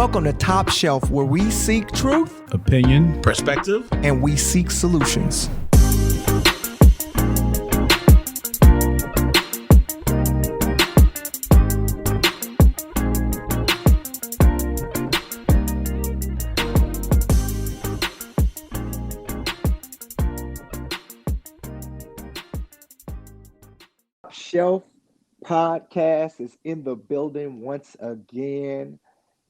Welcome to Top Shelf, where we seek truth, opinion, perspective, and we seek solutions. Shelf Podcast is in the building once again.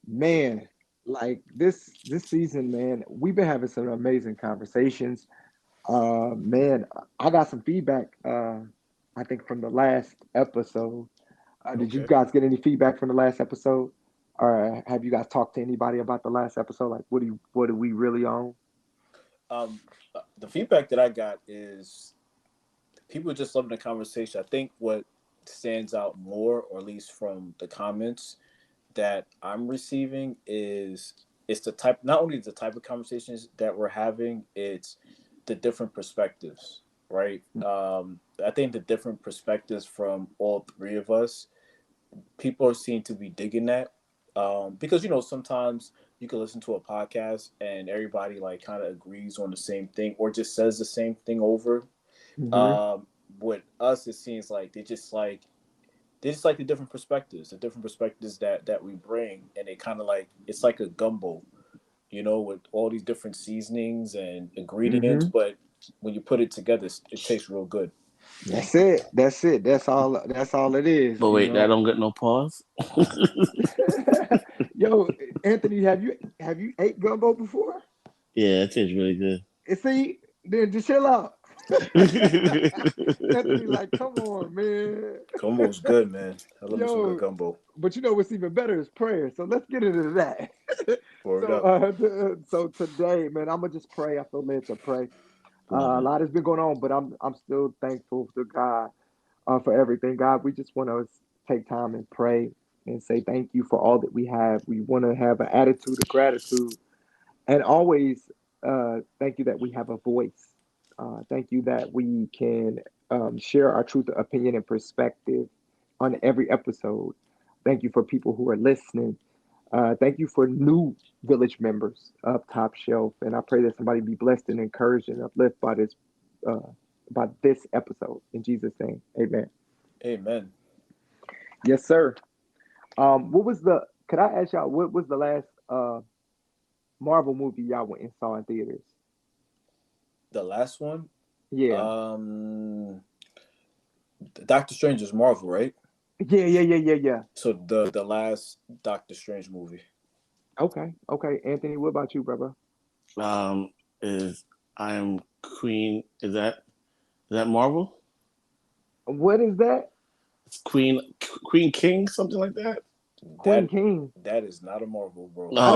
Man, like this season, man, we've been having some amazing conversations. Man, I got some feedback, I think from the last episode. Did you guys get any feedback from the last episode? Or have you guys talked to anybody about the last episode? Like, what are we really on? The feedback that I got is people just loving the conversation. I think what stands out more, or at least from the comments that I'm receiving, is it's the type, not only the type of conversations that we're having, it's the different perspectives, right? I think the different perspectives from all three of us, people seem to be digging that. Because, you know, sometimes you can listen to a podcast and everybody like kind of agrees on the same thing or just says the same thing over. Mm-hmm. With us, it seems like they just like the different perspectives that we bring, and it kind of like it's like a gumbo, you know, with all these different seasonings and ingredients. Mm-hmm. But when you put it together, it tastes real good. That's it. That's all it is. But you wait, know? that don't get no pause. Yo, Anthony, have you ate gumbo before? Yeah, it tastes really good. See, then just chill out. Anthony, like, come on, man. Gumbo's good, man. I love me some Yo, good gumbo. but you know what's even better is prayer. So let's get into that. Pour it up. So today, man, I'm gonna just pray. I feel led to pray. A lot has been going on, but I'm still thankful to God for everything. God, we just want to take time and pray and say thank you for all that we have. We want to have an attitude of gratitude, and always thank you that we have a voice. Thank you that we can share our truth, opinion, and perspective on every episode. Thank you for people who are listening. Thank you for new village members of Top Shelf, and I pray that somebody be blessed and encouraged and uplifted by this episode. In Jesus' name, Amen. Amen. Yes, sir. Could I ask y'all what was the last Marvel movie y'all went and saw in theaters? The last one, Yeah. Doctor Strange is Marvel, right? Yeah. So the last Doctor Strange movie. Okay. Anthony, what about you, brother? Is I am Queen? Is that Marvel? What is that? It's Queen King, something like that. Queen King. That is not a Marvel, bro. I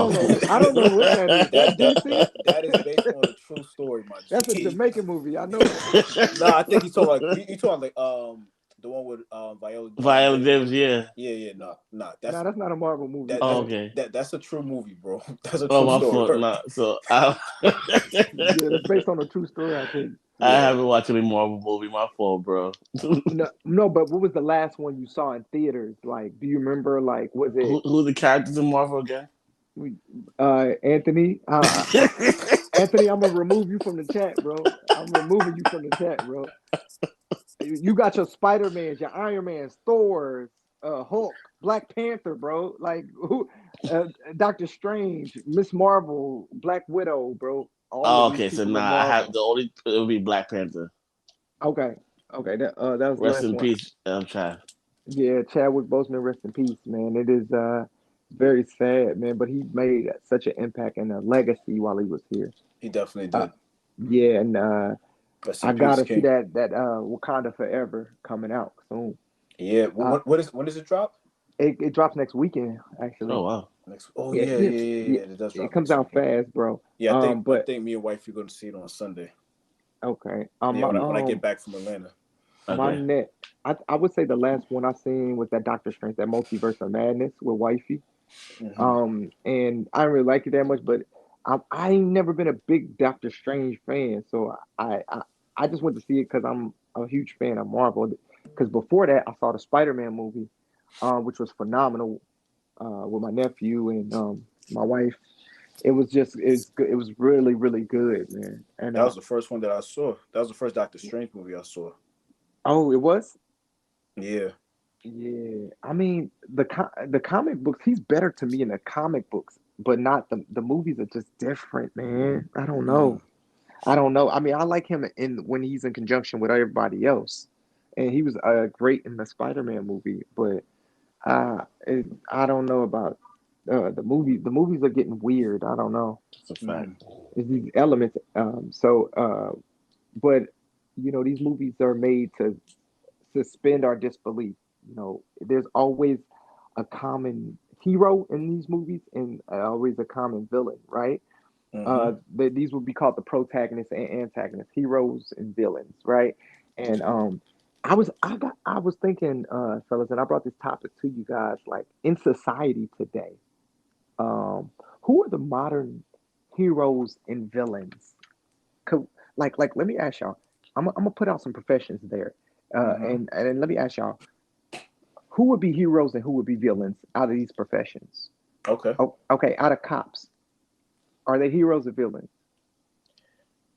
don't know what that is. That's DC? That is based on a true story, my G. That's a Jamaican movie. I know. No, I think he's talking like the one with Viola Davis, yeah. Yeah, no. That's not a Marvel movie. Okay. That's a true movie, bro. That's a Oh, true my story. fault. Nah, so Yeah, that's based on a true story, I think. I haven't watched any Marvel movie. My fault, bro. No, but what was the last one you saw in theaters? Like, do you remember? Like, was it Who the characters in Marvel again? Anthony? Anthony, I'm gonna remove you from the chat, bro. I'm removing you from the chat, bro. You got your Spider-Mans, your Iron Mans, Thors, Hulk, Black Panther, bro. Like who? Doctor Strange, Miss Marvel, Black Widow, bro. All of these Okay. So people are I have Marvel. the only. It would be Black Panther. Okay. That was the Rest last in one. peace, Chad. Yeah, Chadwick Boseman, rest in peace, man. It is very sad, man. But he made such an impact and a legacy while he was here. He definitely did. Yeah, and I gotta see King. that Wakanda Forever coming out soon. Yeah, when does it drop? It drops next weekend, actually. Oh wow. Yeah. It does drop. It comes out fast, bro. Yeah, I think me and wife are going to see it on Sunday. Okay. When I get back from Atlanta. Okay. I would say the last one I seen was that Doctor Strange, that Multiverse of Madness with wifey. Mm-hmm. And I didn't really like it that much, but I ain't never been a big Doctor Strange fan, so I just went to see it because I'm a huge fan of Marvel. Because before that, I saw the Spider-Man movie, which was phenomenal, with my nephew, and my wife. It was just it's good. It was really really good, man. And That was the first one that I saw. That was the first Doctor Strange movie I saw. oh, it was. Yeah. Yeah, I mean the comic books. He's better to me in the comic books, but not the movies are just different, man. I don't know. Mm. I don't know. I mean, I like him in when he's in conjunction with everybody else, and he was great in the Spider-Man movie. But I don't know about the movie. The movies are getting weird. I don't know. It's a fact. Mm. It's these elements. But these movies are made to suspend our disbelief. There's always a common hero in these movies and always a common villain, right? Mm-hmm. These would be called the protagonists and antagonists, heroes and villains, right? And I was thinking, fellas, and I brought this topic to you guys, like in society today, um, who are the modern heroes and villains? Let me ask y'all. I'm gonna put out some professions there, Mm-hmm. and let me ask y'all, who would be heroes and who would be villains out of these professions? Okay. Oh, okay, out of cops, are they heroes or villains?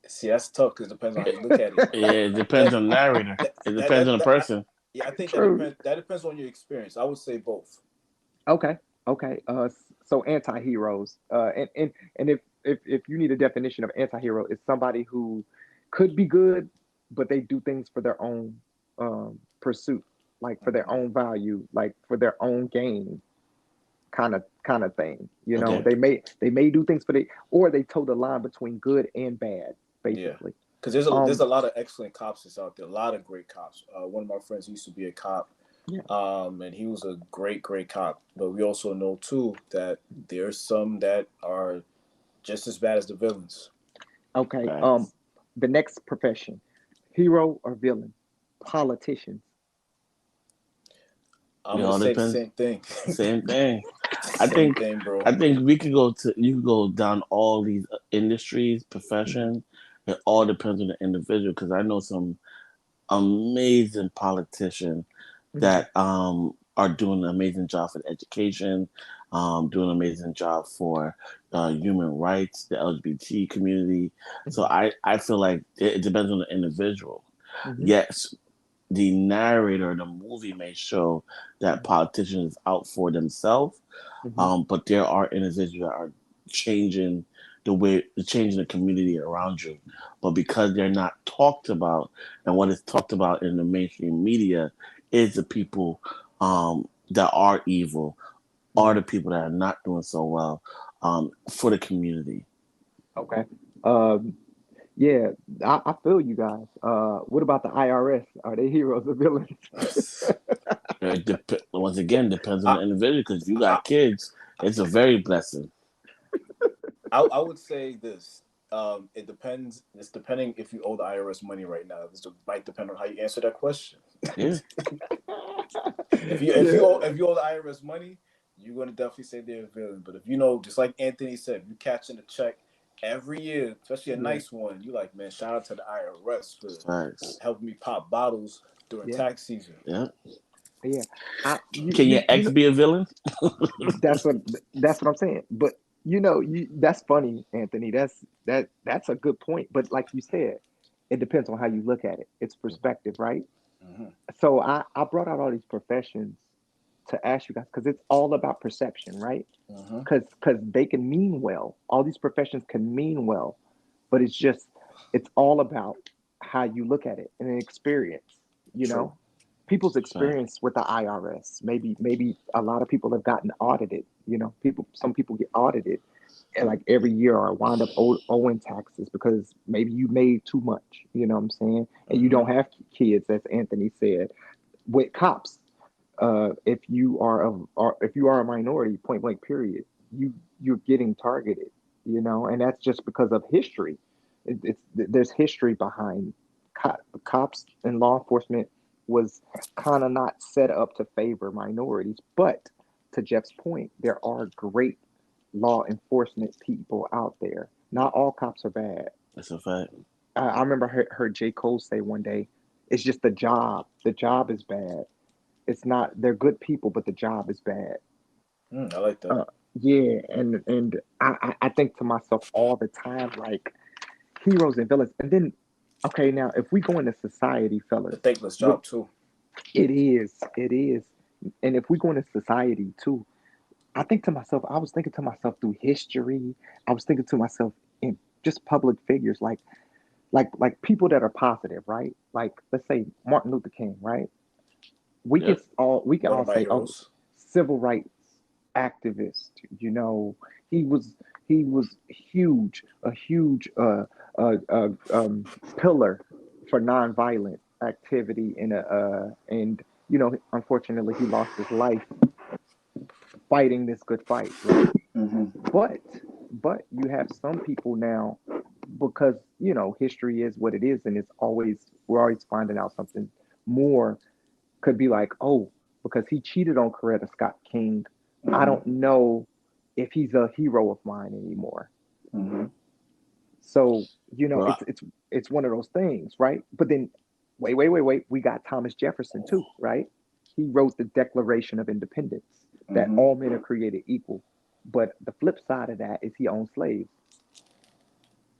See, that's tough because it depends on how you look at it. Yeah, it depends That on the narrator. that It that depends that, on the that I, person. yeah, I think that True. depends. That depends on your experience. I would say both. Okay, okay. So anti-heroes. And if you need a definition of anti-hero, it's somebody who could be good, but they do things for their own pursuit, like for their Mm-hmm. own value, like for their own gain, kind of thing. Okay. They may do things for or they toe the line between good and bad, Yeah, basically. because there's Um, a lot of excellent cops that's out there. A lot of great cops. One of my friends used to be a cop, yeah. and he was a great cop. But we also know too that there's some that are just as bad as the villains. Okay. Facts. The next profession, hero or villain, politicians. I'm It gonna all say the depends. same thing. Same thing. I Same think thing, bro. I think we could go to you could go down all these industries, Mhm. professions. It all depends on the individual because I know some amazing politicians Mhm. that are doing an amazing job for education, doing an amazing job for human rights, the LGBT community. So Mhm. I feel like it depends on the individual. Mhm. Yes, the narrator of the movie may show that Mhm. politicians out for themselves, Mhm. but there are individuals that are changing changing the community around you. But because they're not talked about, and what is talked about in the mainstream media is the people that are evil, are Mhm. the people that are not doing so well for the community. Okay. Um, yeah, I feel you guys. What about the IRS? Are they heroes or villains? Once again, depends on I, the individual. Because if you I got kids, it's a very blessing. I would say this. It depends. It's depending if you owe the IRS money right now. This might depend on how you answer that question. Yeah, Yeah. If you owe the IRS money, you're gonna definitely say they're a villain. But if you know, just like Anthony said, if you catching a check every year, especially a Yeah. nice one, you like, man, shout out to the IRS for facts. helping me pop bottles during Yeah. tax season. Yeah. Yeah. You Can your you you ex know be a villain? that's what that's what I'm saying. But that's funny, Anthony. That's a good point. But like you said, it depends on how you look at it. It's perspective, right? Mm-hmm. So I brought out all these professions to ask you guys because it's all about perception, right? Mm-hmm. Because they can mean well. All these professions can mean well, but it's all about how you look at it and an experience. You True. know, people's Fact. experience with the IRS. Maybe a lot of people have gotten audited. Some people get audited and like every year or wind up owing taxes because maybe you made too much. You know what I'm saying? And you Mm-hmm. don't have kids, as Anthony said. With cops, if you are a minority, point blank, period, you're getting targeted. And that's just because of history. There's history behind cops and law enforcement was kind of not set up to favor minorities. But to Jeff's point, there are great law enforcement people out there. Not all cops are bad. That's a fact. I remember heard J. Cole say one day, it's just the job. The job is bad. It's not, they're good people, but the job is bad. I like that. yeah, and I think to myself all the time, like heroes and villains. And then, okay, now if we go into society, The fellas, thankless what job too. it is. And if we go into society too, I think to myself, I was thinking to myself through history, I was thinking to myself in just public figures, like people that are positive, right? Like let's say Martin Luther King, right? Yep. We can One all of my say, oh, heroes. civil rights activist. He was he was huge, a huge pillar for nonviolent activity in a and unfortunately he lost his life fighting this good fight, right? Mm-hmm. But you have some people now because history is what it is, and we're always finding out something more. Could be like, oh, because he cheated on Coretta Scott King, I Mm-hmm. don't know if he's a hero of mine anymore. Mm-hmm. So Well, it's one of those things, right? But then wait, we got Thomas Jefferson too, right? He wrote the Declaration of Independence that Mm-hmm. all men are created equal. But the flip side of that is he owned slaves.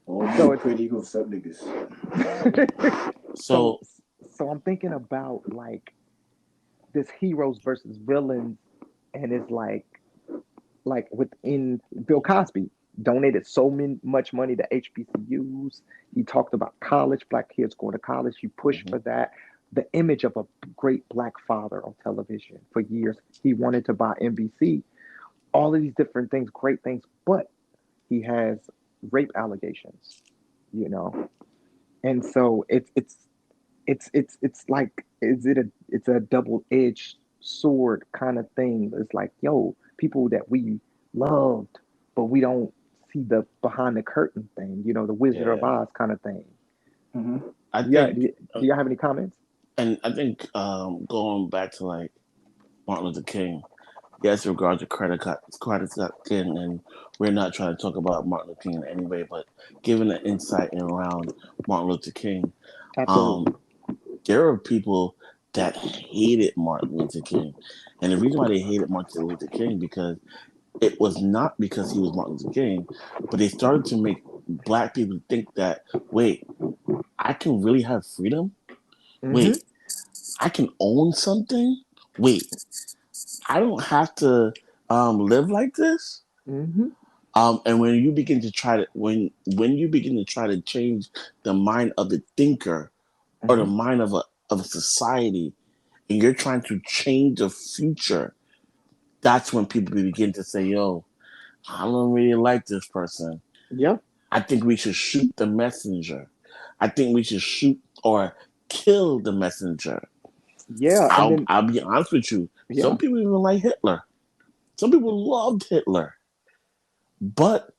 All So men it's pretty equal except niggas. so so so I'm thinking about like this heroes versus villains, and it's like within Bill Cosby donated much money to HBCUs. He talked about college, black kids going to college. He pushed mhm. for that. The image of a great black father on television for years. He wanted to buy NBC. All of these different things, great things, but he has rape allegations, you know. And so it's like it's a double-edged sword kind of thing. It's like, yo, people that we loved, but we don't see the behind the curtain thing, the Wizard of Yeah, Oz kind of thing. Mm-hmm. I Yeah, think, do y'all have any comments? and I think going back to like Martin Luther King, yes, regard to credit King, and we're not trying to talk about Martin Luther King in any way, but giving an insight in around Martin Luther King, um, Absolutely. there are people that hated Martin Luther King, and the reason why they hated Martin Luther King because it was not because he was Martin Luther King, but they started to make black people think that wait, I can really have freedom. Mm-hmm. Wait, I can own something. Wait, I don't have to live like this. Mm-hmm. And when you begin to try to when you begin to try to change the mind of the thinker or the Mm-hmm. mind of a society, and you're trying to change the future, that's when people begin to say, "Yo, I don't really like this person. Yep. I think we should shoot the messenger. I think we should shoot or kill the messenger." Yeah. And then I'll be honest with you. Some yeah. people even like Hitler. Some people loved Hitler, but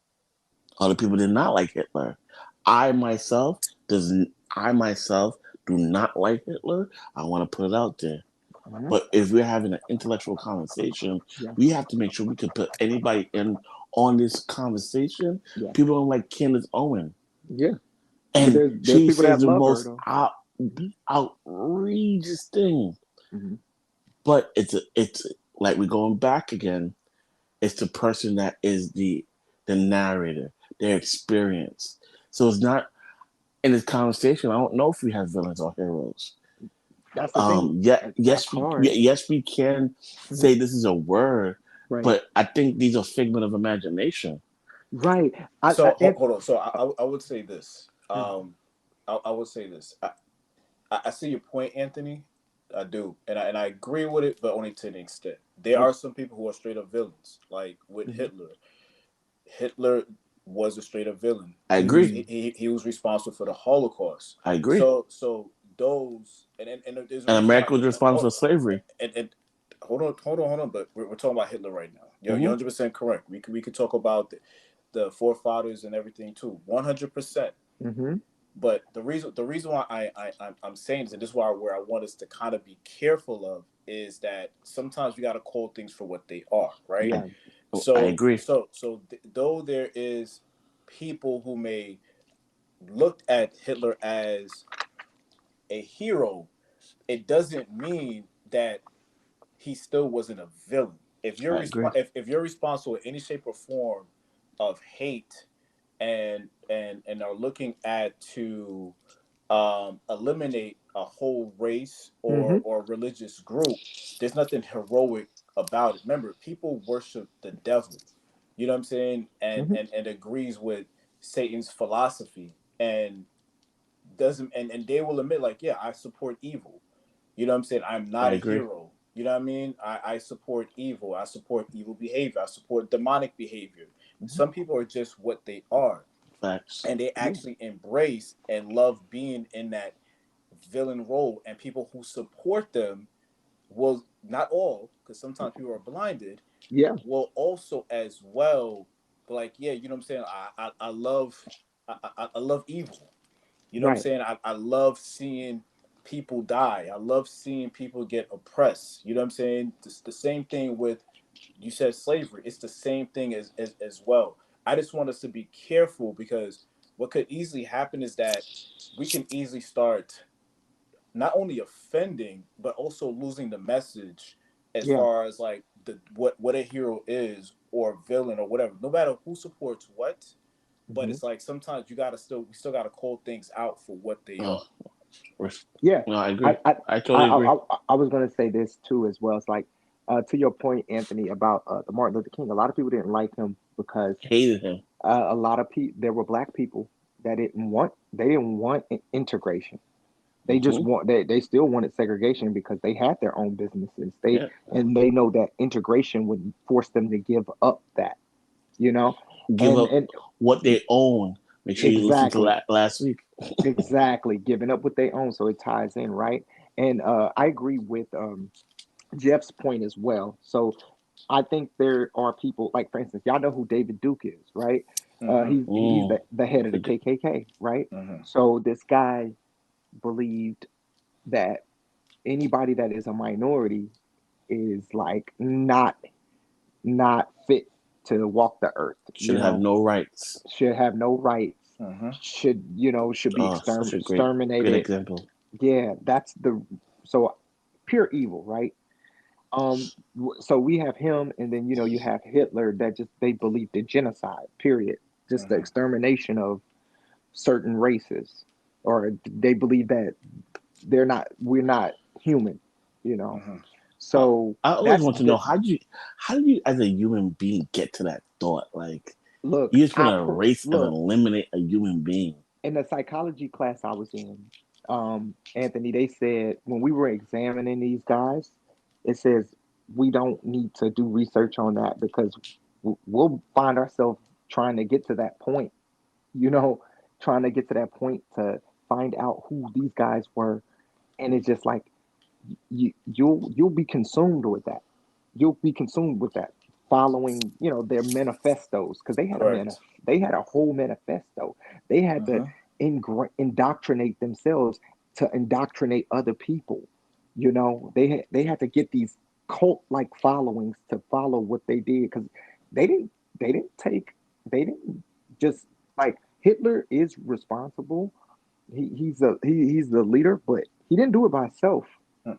other people did not like Hitler. I myself does I myself do not like Hitler. I want to put it out there. Mhm. But if we're having an intellectual conversation, Yeah. we have to make sure we can put anybody in on this conversation. Yeah. People don't like Candace Owen, Yeah. But and there's she people says that the love her most though. outrageous thing. Mm-hmm. But it's like we're going back again. It's the person that is the narrator, their experience. So it's not in this conversation. I don't know if we have villains or heroes. That's the thing. That's hard. Yes, we can Mhm. say this is a word, Right. but I think these are figment of imagination. Right. So It, hold on. So I would say this. mm, I would say this. I see your point, Anthony. I do, and I agree with it, but only to an extent. There yeah. are some people who are straight up villains, like with Mhm. Hitler. Hitler was a straight up villain. I agree. Mm. He was responsible for the Holocaust. I agree. So those and there's a And reason why. America was responsible for slavery. And hold on. But we're talking about Hitler right now. You're Hmm. 100% correct. We could talk about the forefathers and everything too. 100%. Mhm. But the reason why I'm saying this, and this is why where I want us to kind of be careful of is that sometimes we got to call things for what they are, right? I, Yeah. I So agree. though there is people who may look at Hitler as a hero, it doesn't mean that he still wasn't a villain. if I you're agree. if you're responsible in any shape or form of hate and are looking at to eliminate a whole race Mm-hmm. or religious group, there's nothing heroic about it. Remember, people worship the devil. You know what I'm saying? Mm-hmm. And agrees with Satan's philosophy and doesn't and they will admit like, yeah, I support evil. You know what I'm saying? I'm I not a agree. hero. You know what I mean? I support evil. I support evil behavior. I support demonic behavior. Mm-hmm. Some people are just what they are. Facts. And they Yeah. actually embrace and love being in that villain role. And people who support them will, not all, because sometimes people are blinded, Yeah. will also as well be like, yeah, you know what I'm saying? I love I love evil. You know what I'm Right. saying? I love seeing people die. I love seeing people get oppressed. You know what I'm saying? It's the same thing with, you said slavery. It's the same thing as well. I just want us to be careful because what could easily happen is that we can easily start not only offending but also losing the message as Yeah. far as like the what a hero is or villain or whatever. No matter who supports what, but Mm-hmm. it's like sometimes we still gotta call things out for what they Uh, are. res- Yeah. no, I I agree. I I I totally agree. I, I was gonna say this too as well. It's like to your point, Anthony, about the Martin Luther King. A lot of people didn't like him because Hated him. a lot of people there were black people that didn't want integration. They just Hmm. want they still wanted segregation because they had their own businesses. Yeah. They know that integration would force them to give up that, you know? Give And up what they own. Make sure you listen to exactly, last week. exactly, giving up what they own so it ties in, right? And I agree with Jeff's point as well. So I think there are people like, for instance, y'all know who David Duke is, right? Mm-hmm. He's Mm. the head of the Forget. KKK, right? Mm-hmm. So this guy believed that anybody that is a minority is like not fit to walk the earth, Should have no rights. should have no rights, Mm-hmm. should be Oh, such a great exterminated. example. Yeah, that's the so pure evil, right? So we have him, and then you have Hitler that just they believed in genocide, period, just the Mm-hmm. extermination of certain races, or they believe that we're not human, you know. Mm-hmm. I, So I always that's want to know the how do you as a human being get to that thought? Like look. you just want to erase and Look eliminate a human being. in the psychology class I was in, Anthony. They said when we were examining these guys, it says we don't need to do research on that because we'll find ourselves trying to get to that point. You know, trying to get to that point to find out who these guys were, and it's just like you'll be consumed with that. You'll be consumed with that, following their manifestos because Correct. they had a whole manifesto. They had to Mm-hmm. indoctrinate themselves to indoctrinate other people. They had to get these cult like followings to follow what they did because they didn't they didn't take they didn't just like Hitler is responsible. He's the leader, but he didn't do it by himself.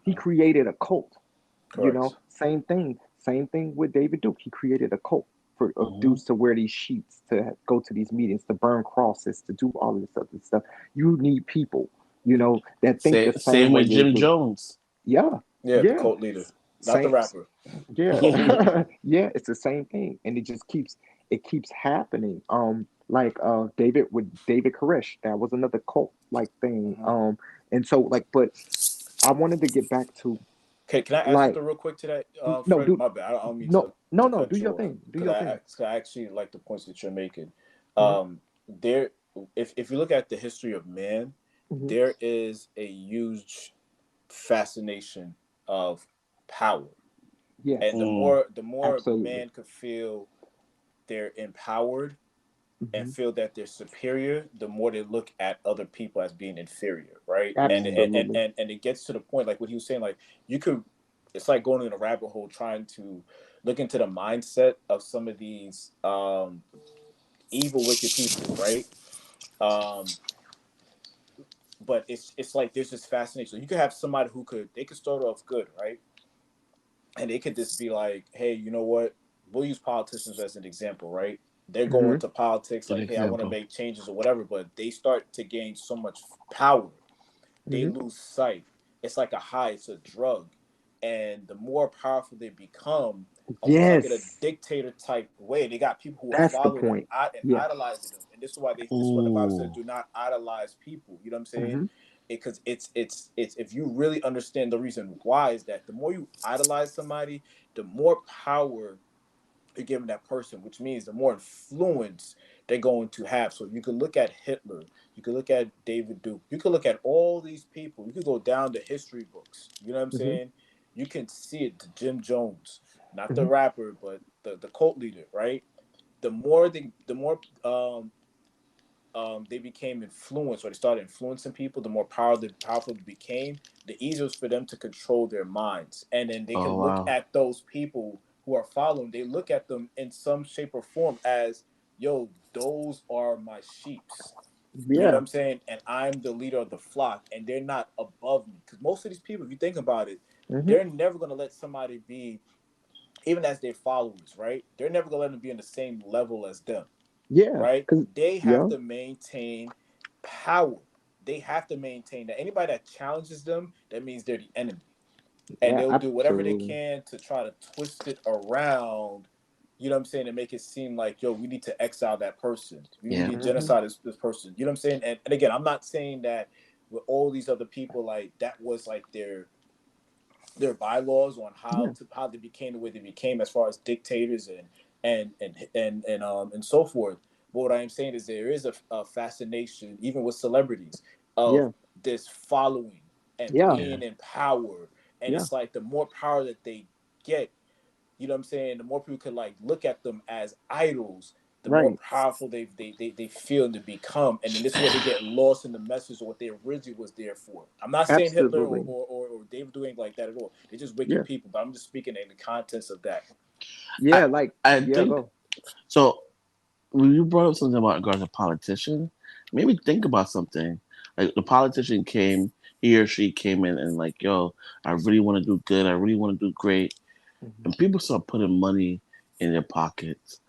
He Mm-mm. created a cult. Correct. Same thing with David Duke. He created a cult for of Hmm. dudes to wear these sheets, to go to these meetings, to burn crosses, to do all of this other stuff. You need people, that think the Same same way with you Jim do. Jones. Yeah, Yeah, the yeah, cult leader, not the same. rapper. Yeah, yeah. It's the same thing, and it keeps happening. Like David with David Koresh, that was another cult like thing. Mm-hmm. And so like, but I wanted to get back to Okay, can I add like something real quick to that, no, Fred? do My bad. I don't mean no, no, to no. Do cut you your off thing. Do because your thing. 'cause I actually like the points that you're making. Hmm. There, if you look at the history of man, Hmm. there is a huge fascination of power, Yes, and Mm. the more absolutely. man could feel they're empowered and Hmm. feel that they're superior, the more they look at other people as being inferior, right? Absolutely. And it gets to the point like what he was saying, like you could, it's like going in a rabbit hole trying to look into the mindset of some of these evil, wicked people, right? Um, but it's like there's this fascination. So you could have somebody who could they could start off good, right? and it could just be like, hey, you know what? We'll use politicians as an example, right? They're going Hmm. to politics Good like, hey, I want to example. make changes or whatever, but they start to gain so much power, they Hmm. lose sight. It's like a high, it's a drug. And the more powerful they become, almost like in a Yes, dictator type way, they got people who are that's the following them point. and Yeah. idolizing them. And this is why this is what the Bible says: Ooh. do not idolize people. You know what I'm saying? Hmm. Because it's if you really understand the reason why is that the more you idolize somebody, the more power you're giving that person, which means the more influence they're going to have. So you can look at Hitler, you can look at David Duke, you can look at all these people, you can go down the history books. You know what I'm Hmm. saying? You can see it to Jim Jones, not the Hmm. rapper, but the cult leader, right? The more they became influenced or they started influencing people, the more powerful they became, the easier it was for them to control their minds. And then they Oh can look wow. at those people who are following, they look at them in some shape or form as, yo, those are my sheeps. You get what Yeah. I'm saying? And I'm the leader of the flock, and they're not above me. Because most of these people, if you think about it, Hmm. they're never going to let somebody be, even as their followers, right? They're never going to let them be in the same level as them, Yeah. right? Cause They have yeah. to maintain power. They have to maintain that. Anybody that challenges them, that means they're the enemy. And Yeah. they'll do whatever they Absolutely. can to try to twist it around, you know what I'm saying, and make it seem like, yo, we need to exile that person. We Yeah. need to Hmm. genocide this person. You know what I'm saying? And again, I'm not saying that with all these other people, like that was like their bylaws on Yeah. how they became the way they became as far as dictators and so forth. But what I am saying is there is a fascination even with celebrities of Yeah. this following and Yeah. Yeah. being in power, and Yeah. it's like the more power that they get, you know what I'm saying, the more people could like look at them as idols, the more Right. powerful they feel and they become. And then this is where they get lost in the message of what they originally was there for. I'm not saying Hitler Absolutely. or David doing like that at all. They're just wicked Yeah. people, but I'm just speaking in the contents of that. I Yeah. Like, I yeah, think go. so. When you brought up something about regards to politician, made me think about something. Like the politician came, he or she came in and like, yo, I really want to do good. I really want to do great. Hmm. And people start putting money in their pockets,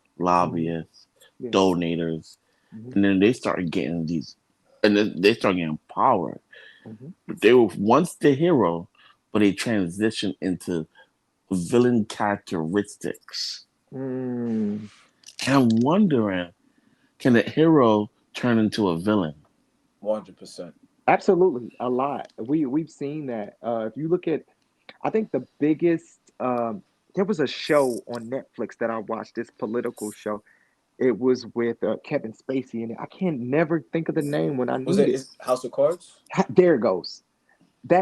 Hmm. lobbyists, Yeah. donators, Hmm. and then they start getting these, and then they start getting power. Hmm. But they were once the hero, but they transition into villain characteristics. Mm. And I'm wondering, can a hero turn into a villain? 100%. Absolutely, a lot. We've seen that. If you look at, I think the biggest there was a show on Netflix that I watched, this political show. It was with Kevin Spacey, and I can't never think of the name when I Was need it it. is House of Cards? There it goes.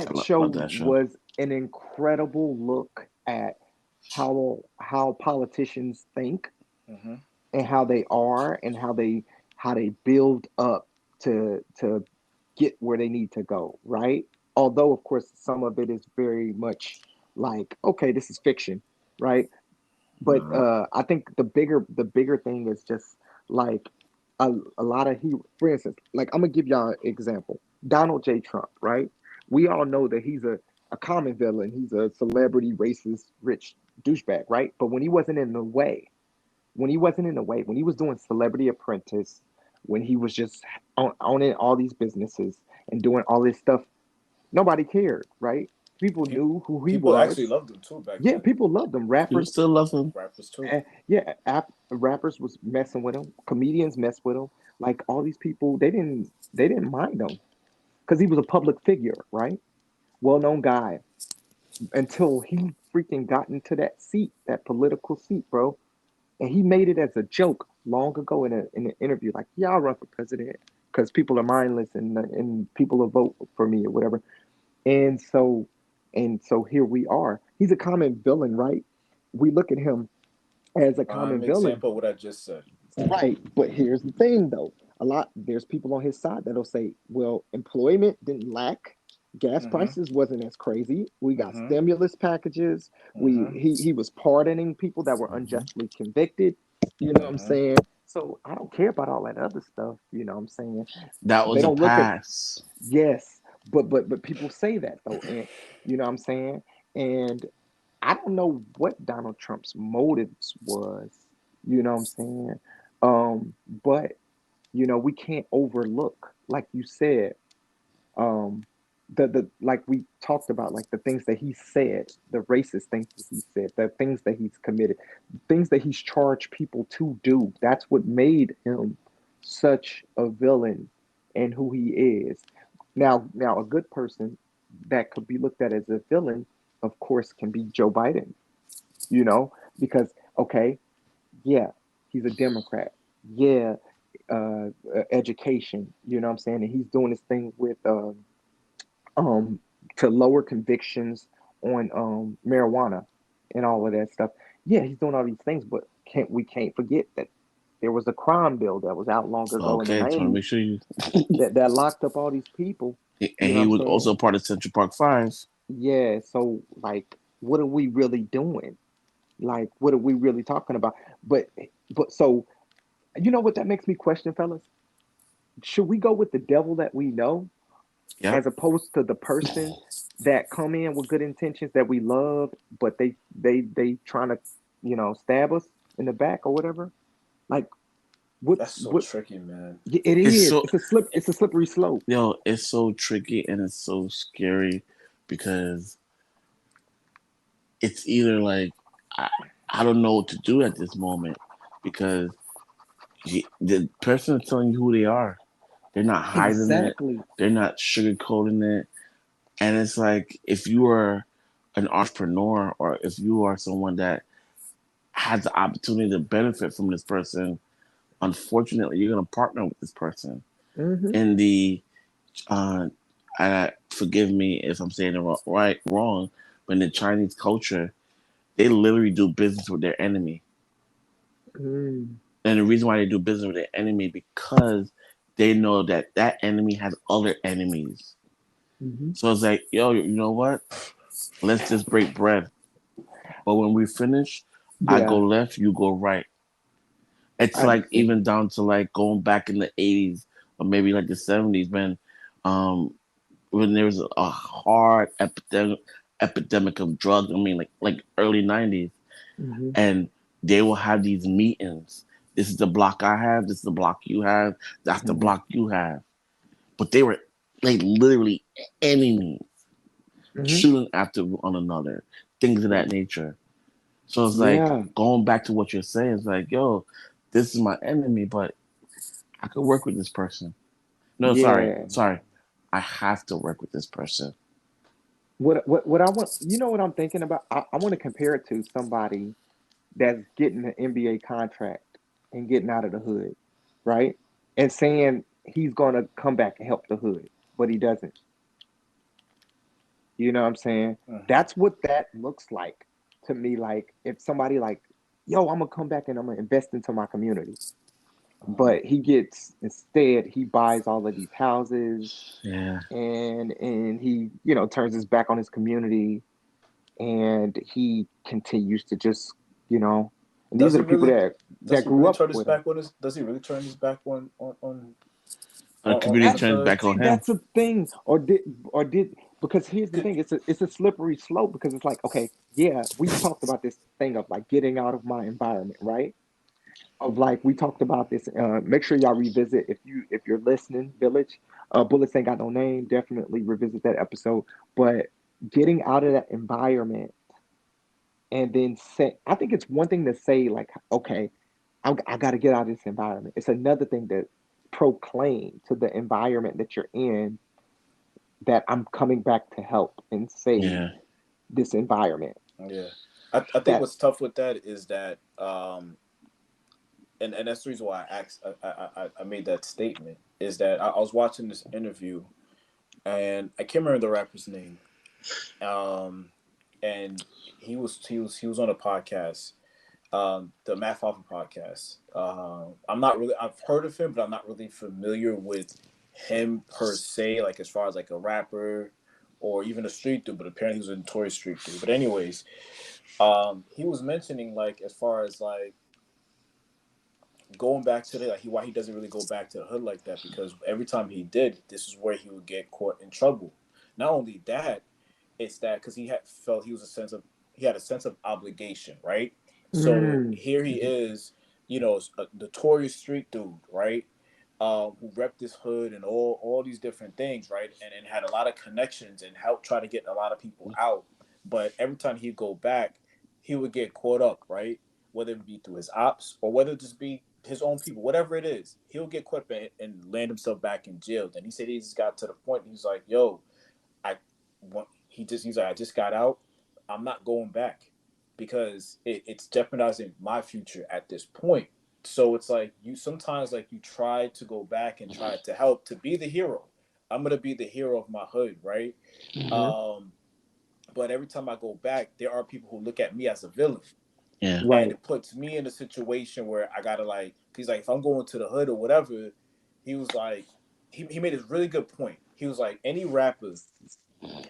I That show love that show. was an incredible look at how politicians think Mm-hmm. and how they are and how they build up to get where they need to go, right? Although of course some of it is very much like, okay, this is fiction, right? But Nah. I think the bigger thing is just like a lot of for instance, like I'm gonna give y'all an example. Donald J. Trump, right? We all know that he's a common villain. He's a celebrity, racist, rich douchebag, right? But when he was doing Celebrity Apprentice, when he was just owning all these businesses and doing all this stuff, nobody cared, right? People People knew who he people actually was. loved him too back Yeah, then. people loved him. People Rappers, still love him. Rappers too. yeah, rappers was messing with him. Comedians messed with him. Like all these people, they didn't mind him because he was a public figure, right? Well known guy until he freaking got into that seat, that political seat, bro. And he made it as a joke long ago in an interview, like, "Yeah, I'll run for president because people are mindless and people will vote for me or whatever." And so here we are. He's a common villain, right? We look at him as a Prime common villain, example of what I just said. right? But here's the thing, though. There's people on his side that'll say, "Well, employment didn't lack." Gas Mm-hmm. prices wasn't as crazy. We got Mm-hmm. stimulus packages. We Mm-hmm. he was pardoning people that were Mhm. unjustly convicted. You know what I'm Mm-hmm. saying? So I don't care about all that other stuff. You know what I'm saying? That They was a don't look at, pass. yes, but people say that though, and you know what I'm saying? And I don't know what Donald Trump's motives was. You know what I'm saying? But we can't overlook, like you said, um, the like we talked about, like the things that he said, the racist things that he said, the things that he's committed, things that he's charged people to do. That's what made him such a villain and who he is. Now, a good person that could be looked at as a villain, of course, can be Joe Biden. You know, because okay, yeah, he's a Democrat. Yeah, education. You know what I'm saying? And he's doing this thing with um to lower convictions on marijuana and all of that stuff. Yeah, he's doing all these things, but can't forget that there was a crime bill that was out long ago in the Okay, just want to 90s make sure you. that locked up all these people. And You know what he I'm was saying? also part of Central Park Five. Yeah, so like what are we really doing? Like what are we really talking about? But so you know what that makes me question, fellas? Should we go with the devil that we know Yep. as opposed to the person that come in with good intentions that we love, but they trying to, stab us in the back or whatever? Like That's what's so what tricky, man. it It's is. so It's a slippery slope. it's so tricky and it's so scary because it's either like I, I don't know what to do at this moment because the person is telling you who they are. They're not hiding it. Exactly. They're not sugarcoating it. And it's like if you are an entrepreneur or if you are someone that has the opportunity to benefit from this person, unfortunately, you're going to partner with this person. Mm-hmm. In the uh, forgive me if I'm saying it wrong, but in the Chinese culture, they literally do business with their enemy. Mm. And the reason why they do business with their enemy because they know that that enemy has other enemies. Mm-hmm. So it's like, yo, you know what? Let's just break bread. But when we finish, I go Yeah. left, you go right. It's I like see. even down to like going back in the 80s or maybe like the 70s um, when there was a hard epidemic of drugs. I mean, like early 90s. Mm-hmm. And they will have these meetings. This is the block I have. This is the block you have. That's the Mm-hmm. block you have. But they were like literally enemies, Mm-hmm. shooting after one another, things of that nature. So it's like Yeah. going back to what you're saying. It's like, yo, this is my enemy, but I could work with this person. No, Yeah. sorry. I have to work with this person. What I want, what I'm thinking about? I want to compare it to somebody that's getting an NBA contract and getting out of the hood, right? And saying he's going to come back and help the hood, but he doesn't. You know what I'm saying? Hmm. That's what that looks like to me. Like if somebody like, yo, I'm gonna come back and I'm gonna invest into my community, but he buys all of these houses Yeah. and he turns his back on his community and he continues to just you know and these Does are he the people really? that Does he grew really up turn his with him. back on his? Does he really turn his back The on community his turns hood? back See, on him. that's the thing. Or did because here's the thing, it's a slippery slope because it's like, okay, yeah, we talked about this thing of like getting out of my environment, right? Of like we talked about this. Make sure y'all revisit if you're listening, Village. Bullets ain't got no name. Definitely revisit that episode. But getting out of that environment and then say, I think it's one thing to say like, okay, I got to get out of this environment. It's another thing to proclaim to the environment that you're in that I'm coming back to help and save Yeah. this environment. Yeah, I think That what's tough with that is that and that's the reason why I made that statement is that I was watching this interview and I can't remember the rapper's name. Um, and he was on a podcast, the Math Alpha podcast. I'm not really I've heard of him, but I'm not really familiar with him per se, like as far as like a rapper or even a street dude. But apparently he was a notorious street dude. But anyways, he was mentioning like as far as like going back to the like why he doesn't really go back to the hood like that because every time he did, this is where he would get caught in trouble. Not only that, it's that because he had felt he was a sense of he had a sense of obligation, right? So Mm. here he Mhm. is, a notorious street dude, right? Who repped his hood and all these different things, right? And had a lot of connections and helped try to get a lot of people out. But every time he'd go back, he would get caught up, right? Whether it be through his ops or whether it just be his own people, whatever it is, he'll get caught up and land himself back in jail. And he said he just got to the point. He's like, "Yo, I he's like, I just got out. I'm not going back because it's jeopardizing my future at this point." So it's like you sometimes like you try to go back and try to help to be the hero. I'm gonna be the hero of my hood, right? Mhm. Um, but every time I go back, there are people who look at me as a villain, Yeah. and Right. it puts me in a situation where I gotta like. He's like, if I'm going to the hood or whatever, he was like, he made this really good point. He was like, any rapper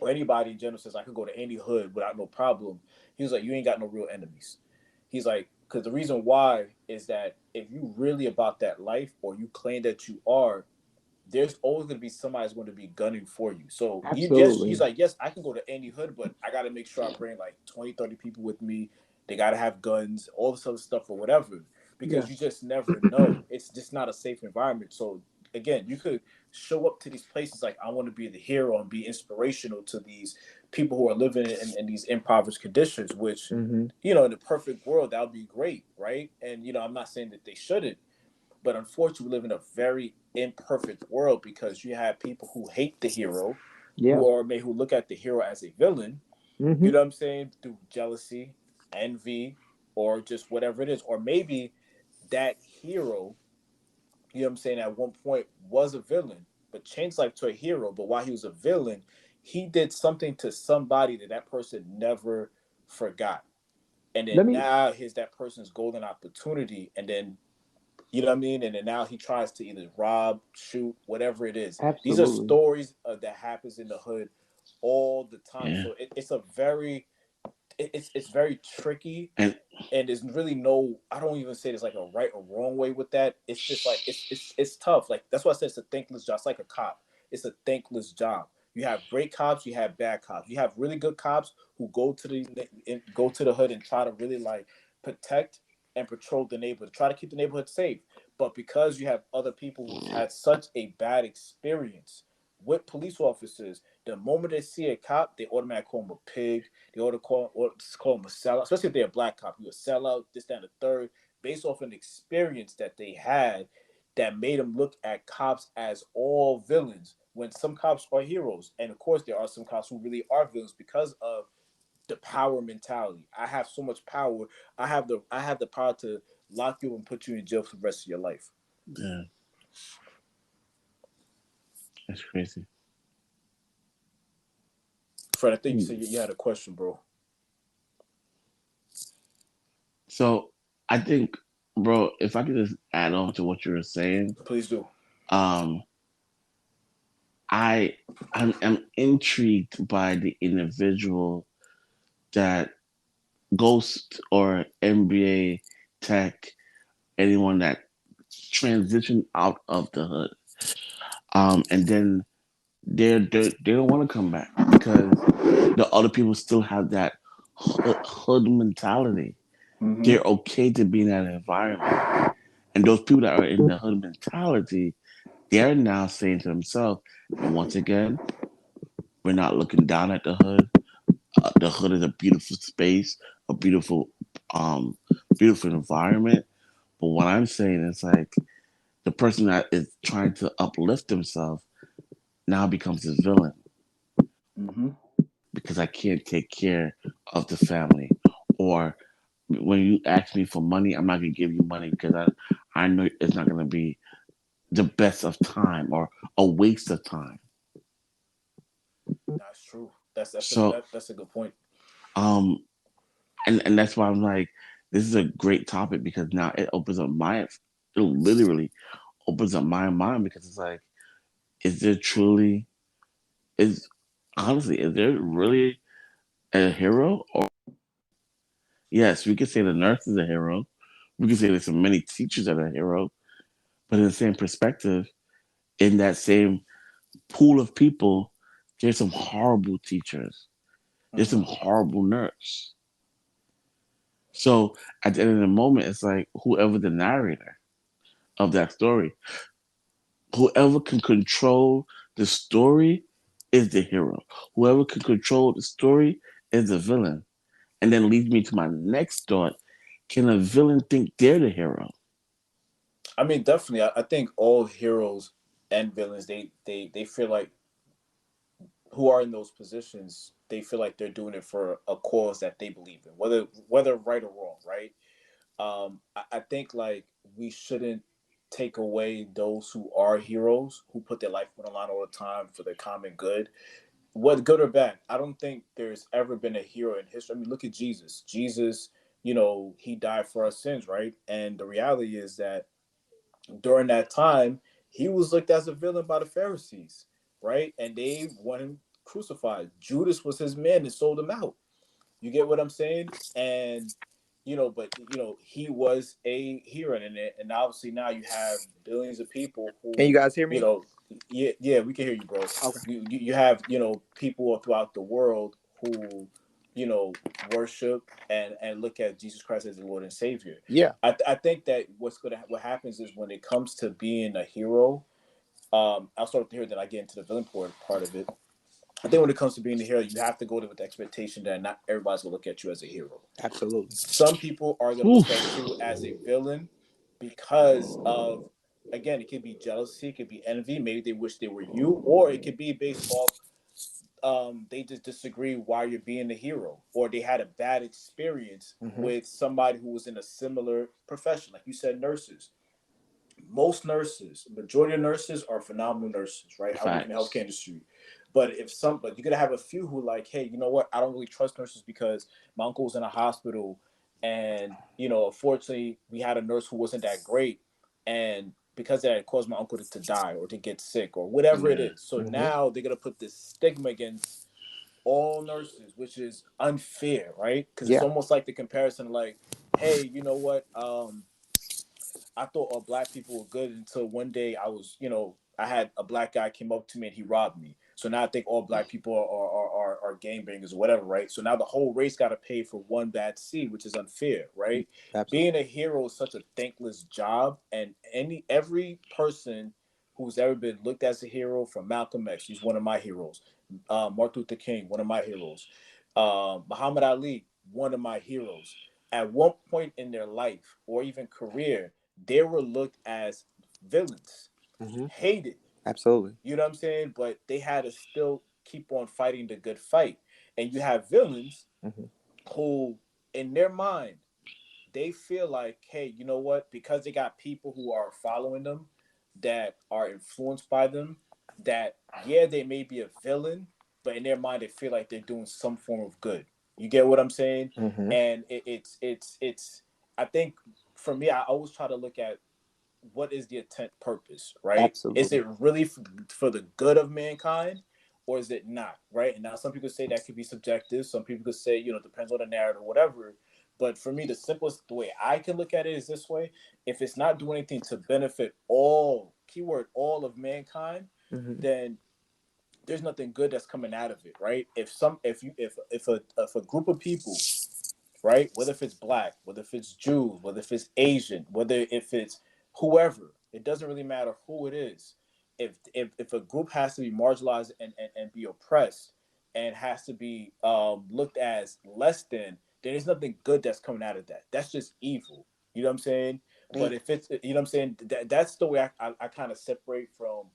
or anybody in general says I could go to any hood without no problem. He was like, you ain't got no real enemies. He's like, because the reason why is that if you really about that life or you claim that you are, there's always going to be somebody that's going to be gunning for you. So yes, he's Absolutely. like, yes, I can go to any hood, but I got to make sure I bring like 20, 30 people with me. They got to have guns, all this other stuff or whatever, Yeah. because you just never know. It's just not a safe environment. So again, you could show up to these places like I want to be the hero and be inspirational to these people who are living in these impoverished conditions, which, Mhm. in the perfect world, that would be great, right? And, I'm not saying that they shouldn't, but unfortunately, we live in a very imperfect world because you have people who hate the hero, Yeah. who look at the hero as a villain. You Mhm. know what I'm saying? Through jealousy, envy, or just whatever it is, or maybe that hero, at one point was a villain, but changed life to a hero. But while he was a villain, he did something to somebody that person never forgot. And Let then me now here's that person's golden opportunity, and then you know what I mean? And then now he tries to either rob, shoot, whatever it is. These are absolutely. stories that happens in the hood all the time. Yeah. So it's a very it's very tricky, And and there's really no, I don't even say there's like a right or wrong way with that. It's just like it's tough. Like that's why I said it's a thankless job. It's like a cop. It's a thankless job. You have great cops, you have bad cops. You have really good cops who go to the hood and try to really like protect and patrol the neighborhood, try to keep the neighborhood safe. But because you have other people who've had such a bad experience with police officers, the moment they see a cop, they automatically call him a pig. They ought to call him a sellout, especially if they're a black cop. You a sellout, this, that, and the third, based off an experience that they had that made them look at cops as all villains when some cops are heroes. And of course, there are some cops who really are villains because of the power mentality. I have so much power. I have the power to lock you and put you in jail for the rest of your life. yeah, that's crazy. Fred, I think you Hmm. said you had a question, bro. So I think, bro, if I could just add on to what you were saying, Please do. um, I I'm intrigued by the individual that Ghost or NBA Tech, anyone that transitioned out of the hood, and then they don't want to come back because the other people still have that hood mentality. Mm-hmm. They're okay to be in that environment, and those people that are in the hood mentality, they're now saying to themselves, and once again, we're not looking down at the hood. The hood is a beautiful space, a um, beautiful environment. But what I'm saying is like the person that is trying to uplift himself now becomes his villain Mm-hmm. because I can't take care of the family. Or when you ask me for money, I'm not gonna give you money because I know it's not gonna be the best of time or a waste of time. That's true. So That's a good point. um and that's why I'm like, this is a great topic because now it literally opens up my mind because it's like, is there truly is honestly is there really a hero? Or yes, we could say the nurse is a hero. We could say there's so many teachers that are a hero, but in the same perspective, in that same pool of people, there's some horrible teachers. There's some Mm-hmm. horrible nurse. So at the end of the moment, it's like whoever the narrator of that story, whoever can control the story is the hero. Whoever can control the story is the villain. And then leads me to my next thought. Can a villain think they're the hero? I mean, definitely. I think all heroes and villains, they feel like, who are in those positions, they feel like they're doing it for a cause that they believe in, whether right or wrong, right? I think like we shouldn't take away those who are heroes, who put their life on the line all the time for the common good, whether good or bad. I don't think there's ever been a hero in history. I mean, look at Jesus. Jesus, he died for our sins, right? And the reality is that during that time, he was looked as a villain by the Pharisees, right? And they want him crucified. Judas was his man and sold him out. You get what I'm saying? And but he was a hero in it, and obviously now you have billions of people Can you who, guys hear me? yeah, we can hear you, bro. Okay. You have people throughout the world who worship and look at Jesus Christ as the Lord and Savior. Yeah. I think that what happens is when it comes to being a hero, I'll start with the hero, then I get into the villain part of it. I think when it comes to being a hero, you have to go there with the expectation that not everybody's gonna look at you as a hero. Absolutely. Some people are gonna look at you as a villain because of, again, it could be jealousy, it could be envy, maybe they wish they were you, or it could be based off they just disagree why you're being a hero, or they had a bad experience Mm-hmm. with somebody who was in a similar profession, like you said, nurses. Most nurses, majority of nurses are phenomenal nurses, right? I work in the healthcare Facts. industry. But you're gonna have a few who like, hey, you know what? I don't really trust nurses because my uncle was in a hospital, and unfortunately, we had a nurse who wasn't that great, and because of that, it caused my uncle to die or to get sick or whatever it Yeah. is. So Mm-hmm. now they're gonna put this stigma against all nurses, which is unfair, right? Because it's Yeah. almost like the comparison, like, hey, you know what? I thought all black people were good until one day I had a black guy came up to me and he robbed me. So now I think all black people are gangbangers or whatever, right? So now the whole race got to pay for one bad seed, which is unfair, right? Absolutely. Being a hero is such a thankless job, and every person who's ever been looked as a hero, from Malcolm X, he's one of my heroes. Martin Luther King, one of my heroes. Muhammad Ali, one of my heroes. At one point in their life or even career, they were looked as villains, Mm-hmm. hated. Absolutely. You know what I'm saying? But they had to still keep on fighting the good fight. And you have villains Mm-hmm. who, in their mind, they feel like, hey, you know what? Because they got people who are following them, that are influenced by them, that, yeah, they may be a villain, but in their mind, they feel like they're doing some form of good. You get what I'm saying? Mm-hmm. And I think for me, I always try to look at what is the intent purpose, right? Is Absolutely. it really for the good of mankind, or is it not, right? And now some people say that could be subjective. Some people could say, it depends on the narrative or whatever. But for me, the way I can look at it is this way: if it's not doing anything to benefit all, keyword all, of mankind, Mm-hmm. then there's nothing good that's coming out of it, right? If a group of people, right? Whether if it's black, whether if it's Jews, whether if it's Asian, whether if it's whoever, it doesn't really matter who it is. If a group has to be marginalized and be oppressed and has to be looked as less than, then there's nothing good that's coming out of that. That's just evil. You know what I'm saying? But if it's, you know what I'm saying, that's the way I kind of separate from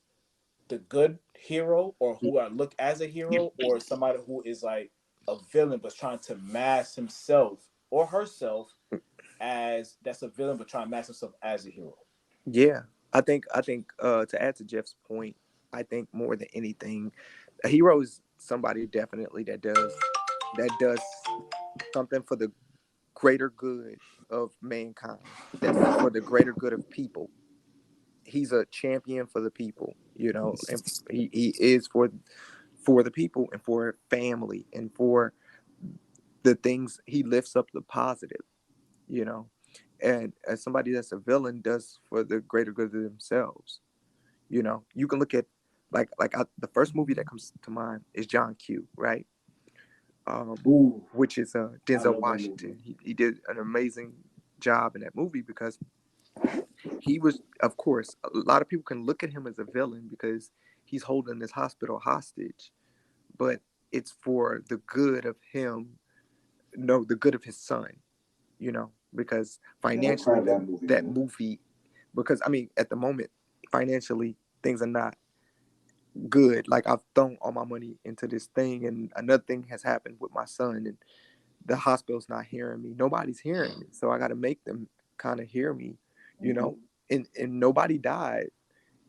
the good hero, or who I look as a hero, or somebody who is like a villain but trying to mask himself or herself as that's a villain but trying to mask himself as a hero. Yeah. I think to add to Jeff's point, I think more than anything, a hero is somebody definitely that does something for the greater good of mankind. That's for the greater good of people. He's a champion for the people, and he is for the people and for family and for the things. He lifts up the positive, you know. And as somebody that's a villain does for the greater good of themselves. You can look at the first movie that comes to mind is John Q, right? Ooh, which is I Denzel love that movie. Washington. He did an amazing job in that movie because he was, of course, a lot of people can look at him as a villain because he's holding this hospital hostage, but it's for the good of him, no, the good of his son, because Yeah, I financially cried that movie, that man. movie, because I mean, at the moment, financially, things are not good. Like I've thrown all my money into this thing, and another thing has happened with my son, and the hospital's not hearing me. Nobody's hearing me, so I got to make them kind of hear me, you Mm-hmm. know. And nobody died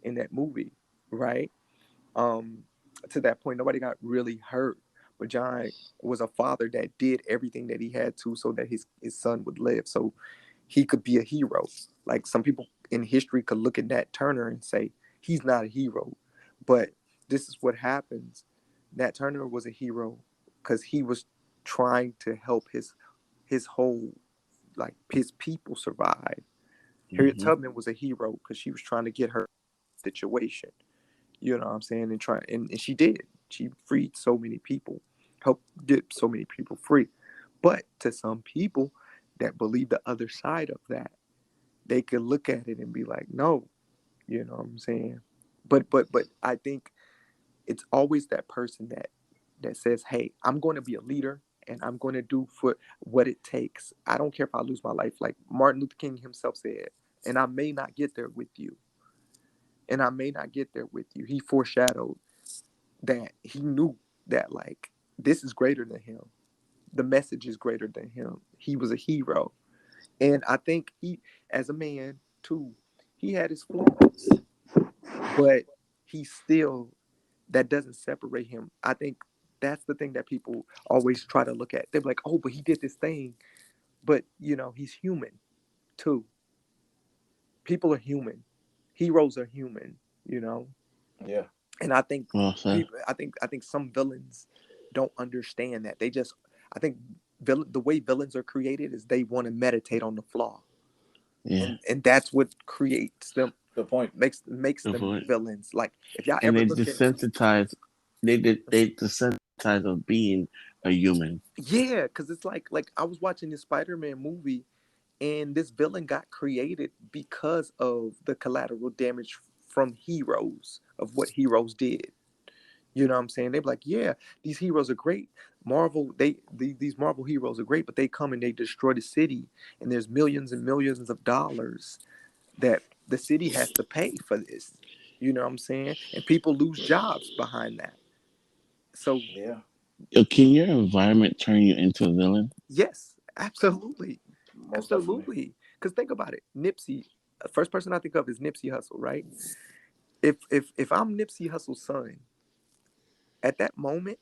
in that movie, right? Um, to that point, nobody got really hurt. But John was a father that did everything that he had to so that his son would live, so he could be a hero. Like some people in history could look at Nat Turner and say he's not a hero, but this is what happens. Nat Turner was a hero because he was trying to help his whole, like, his people survive. Harriet Mm-hmm. Tubman was a hero because she was trying to get her situation. You know what I'm saying? And she did. She freed so many people, helped get so many people free. But to some people that believe the other side of that, they could look at it and be like, no, you know what I'm saying? But I think it's always that person that says, hey, I'm going to be a leader and I'm going to do for what it takes. I don't care if I lose my life. Like Martin Luther King himself said, and I may not get there with you. And I may not get there with you. He foreshadowed that he knew that, like, this is greater than him. The message is greater than him. He was a hero. And I think he, as a man, too, he had his flaws, but he still, that doesn't separate him. I think that's the thing that people always try to look at. They're like, oh, but he did this thing. But, he's human too. People are human. Heroes are human, you know? Yeah. And I think Well said. people, I think some villains don't understand that. They just, I think the way villains are created is they want to meditate on the flaw, Yeah. and that's what creates them, Good point. makes Good them point. villains. Like if y'all And ever they look at, desensitize. They desensitize of being a human. yeah, because it's like I was watching this Spider-Man movie, and this villain got created because of the collateral damage from heroes, of what heroes did. You know what I'm saying? They be like, yeah, these heroes are great. Marvel, these Marvel heroes are great, but they come and they destroy the city, and there's millions and millions of dollars that the city has to pay for this. You know what I'm saying? And people lose jobs behind that. So Yeah. Yo, can your environment turn you into a villain? yes, absolutely, Most definitely. absolutely. Because think about it, Nipsey. First person I think of is Nipsey Hussle, right? If I'm Nipsey Hussle's son, at that moment,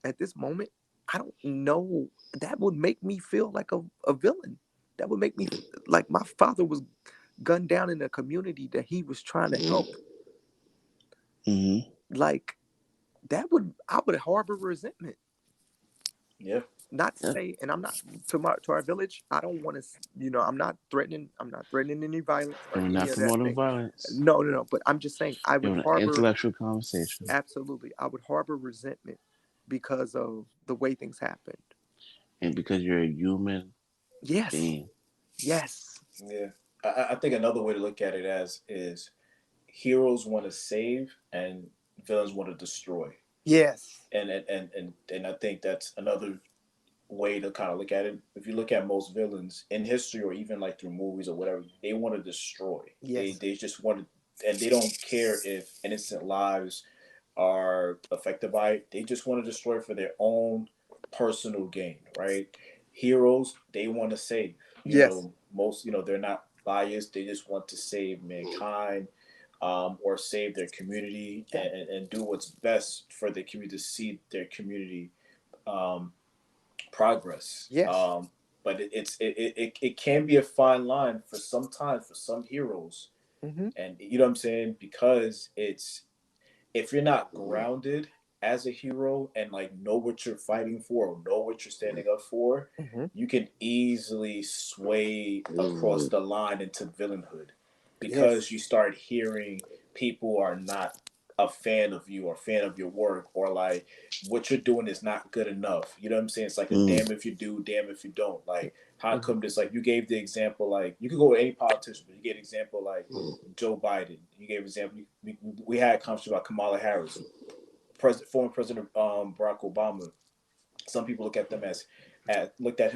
at this moment, I don't know. That would make me feel like a villain. That would make me like my father was gunned down in a community that he was trying to help. Mm-hmm. Like I would harbor resentment. Yeah. Not to Yeah. say, and I'm not to our village. I don't want to. I'm not threatening. I'm not threatening any violence or And we're any not of that promoting thing. violence. No, no, no. But I'm just saying, I We're would having an harbor, intellectual conversation. absolutely. I would harbor resentment because of the way things happened. And because you're a human Yes, being. yes, Yeah. I think another way to look at it as is heroes want to save and villains want to destroy. yes. And I think that's another way to kind of look at it. If you look at most villains in history or even like through movies or whatever, they want to destroy. They Yes. they just want to, and they don't care if innocent lives are affected by it. They just want to destroy for their own personal gain, right? Heroes, they want to save. Yes. Most, they're not biased. They just want to save mankind, or save their community, Yeah. and do what's best for the community to see their community um, progress. Yes. But it can be a fine line for sometimes for some heroes, Mm-hmm. and you know what I'm saying, because it's if you're not grounded as a hero and like know what you're fighting for or know what you're standing up for, Mm-hmm. you can easily sway across the line into villainhood because Yes. you start hearing people are not a fan of you or a fan of your work, or like what you're doing is not good enough. You know what I'm saying? It's like a Mm. damn if you do, damn if you don't. Like, how Mhm. come this? Like, you gave the example, like, you could go with any politician, but you gave an example like Joe Biden. You gave an example. We had a conversation about Kamala Harris, former President Barack Obama. Some people looked at him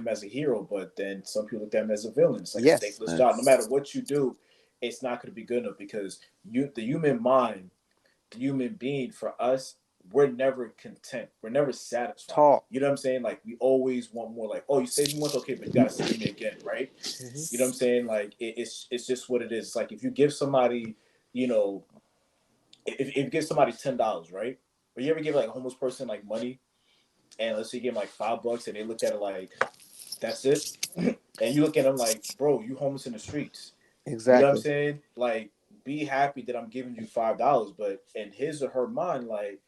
as a hero, but then some people looked at him as a villain. It's like a Yes. thankless job. No matter what you do, it's not going to be good enough because the human mind, the human being, for us, we're never content. We're never satisfied. Talk. You know what I'm saying? Like, we always want more. Like, oh, you saved me once, okay, but you got to save me again, right? You know what I'm saying? Like, it's just what it is. It's like if you give somebody, you know, if you give somebody $10, right? Or you ever give like a homeless person like money, and let's say you give them like $5, and they look at it like, that's it. And you look at them like, bro, you homeless in the streets. You know what I'm Exactly. saying? Like, be happy that I'm giving you $5, but in his or her mind, like,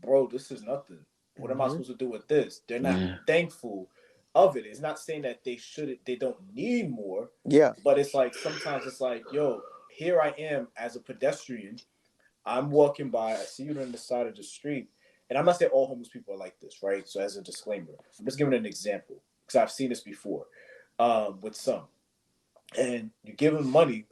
bro, this is nothing. What am I Hmm. supposed to do with this? They're not Yeah. thankful of it. It's not saying that they don't need more, Yeah. but it's like sometimes it's like, yo, here I am as a pedestrian. I'm walking by, I see you on the side of the street, and I'm not saying all homeless people are like this, right? So as a disclaimer, I'm just giving an example because I've seen this before with some, and you give them money,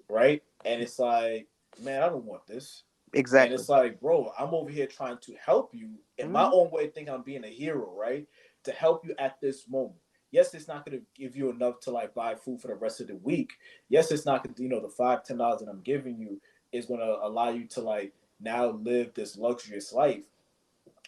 right? And it's like, man, I don't want this. And Exactly. it's like, bro, I'm over here trying to help you in my Hmm. own way, think I'm being a hero, right? To help you at this moment. Yes, it's not going to give you enough to like buy food for the rest of the week. Yes, it's not going to, the $5, $10 that I'm giving you is going to allow you to like now live this luxurious life.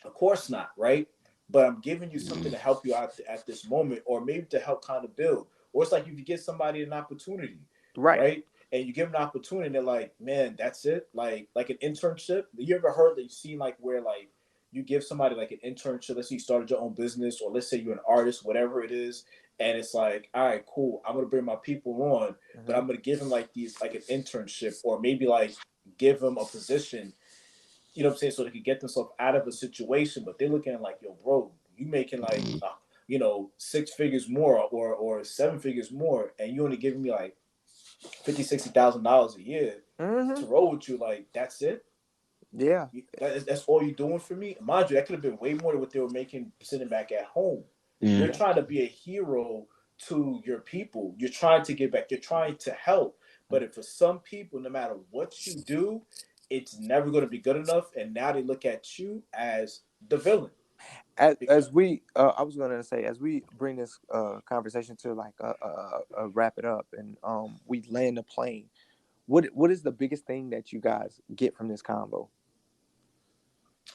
Of course not, right? But I'm giving you something to help you out at this moment, or maybe to help kind of build. Or it's like if you get somebody an opportunity, Right. right? And you give them an opportunity, and they're like, "Man, that's it." Like an internship. You ever heard that you've seen like where like you give somebody like an internship? Let's say you started your own business, or let's say you're an artist, whatever it is, and it's like, all right, cool. I'm gonna bring my people on, but Hmm. I'm gonna give them like these like an internship, or maybe like give them a position, you know what I'm saying, so they can get themselves out of a situation. But they're looking at like, yo, bro, you making like, six figures more or seven figures more, and you only giving me like 50, $60,000 a year Hmm. to roll with you. Like, that's it. Yeah. That's all you're doing for me. Mind you, that could have been way more than what they were making sitting back at home. You're Yeah. Yeah. trying to be a hero to your people. You're trying to give back. You're trying to help. But if for some people, no matter what you do, it's never going to be good enough. And now they look at you as the villain. As we, I was gonna say, as we bring this conversation to like wrap it up, and we land the plane. What is the biggest thing that you guys get from this combo?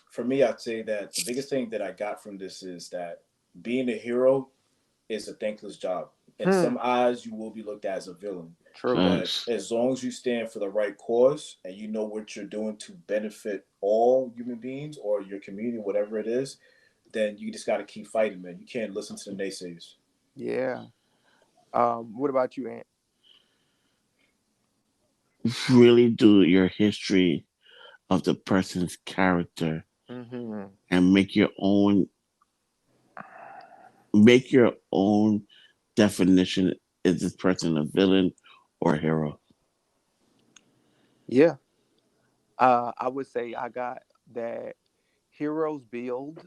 For me, I'd say that the biggest thing that I got from this is that being a hero is a thankless job. In Hmm. some eyes, you will be looked at as a villain. True. But Facts. as long as you stand for the right cause and you know what you're doing to benefit all human beings or your community, whatever it is, then you just got to keep fighting, man. You can't listen to the naysayers. Yeah. What about you, Ant? Really do your history of the person's character Mm-hmm. and make your own definition. Is this person a villain or a hero? Yeah. I would say I got that heroes build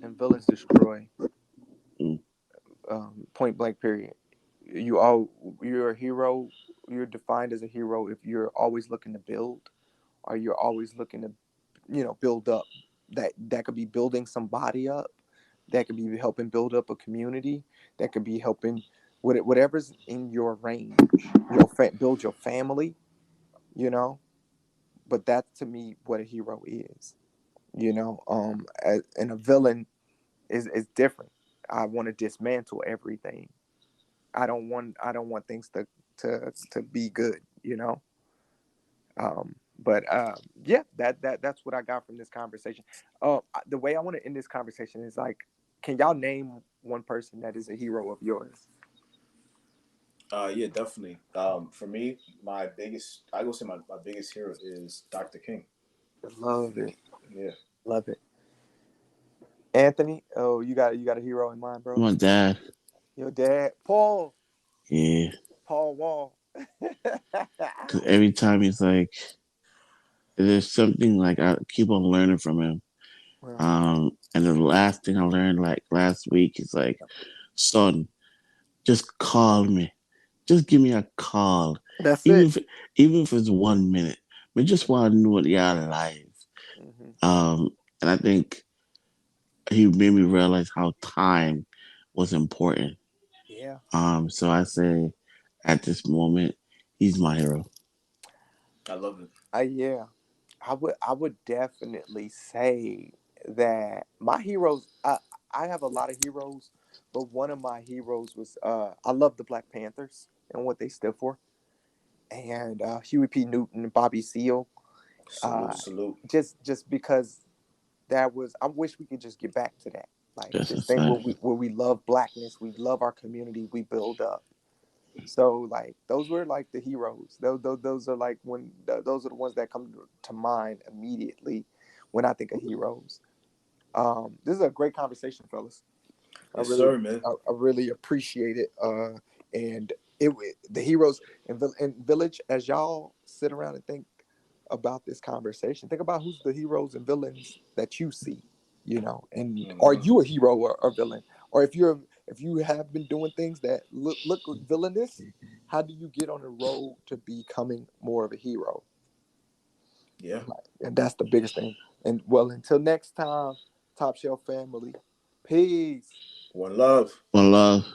and villains destroy. Mm. Point blank. Period. You're a hero. You're defined as a hero if you're always looking to build, or you're always looking to, build up. That could be building somebody up. That could be helping build up a community. That could be helping whatever's in your range. Build your family. You know, but that's to me what a hero is. And a villain is different. I want to dismantle everything. I don't want things to be good. But yeah, that's what I got from this conversation. The way I want to end this conversation is like, can y'all name one person that is a hero of yours? Yeah, definitely. For me, I go say my biggest hero is Dr. King. Love it, Yeah. love it. Anthony, oh, you got a hero in mind, bro? My dad. Your dad, Yeah. Paul Wall. Because every time he's like, there's something like I keep on learning from him. Well, And the last thing I learned like last week is like, son, just call me. Just give me a call. that's Even it. if even if it's 1 minute. We just want to know what y'all live. Hmm. And I think he made me realize how time was important. Yeah. So I say at this moment, he's my hero. I love it. Yeah. I would definitely say that my heroes. I have a lot of heroes, but one of my heroes was I love the Black Panthers and what they stood for, and Huey P. Newton, Bobby Seale. Salute, Uh, salute. just because that was. I wish we could just get back to that. Like That's a this thing fact. where we love blackness, we love our community, we build up. So like those were like the heroes. Those are like those are the ones that come to mind immediately when I think of heroes. This is a great conversation, fellas. I Yes, really sir, man. I really appreciate it. And the heroes in Village, as y'all sit around and think about this conversation, think about who's the heroes and villains that you see, and are Hmm. you a hero or villain? Or if you have been doing things that look villainous, how do you get on the road to becoming more of a hero? Yeah. And that's the biggest thing. And well, until next time, Top Shelf family, peace. One love. One love.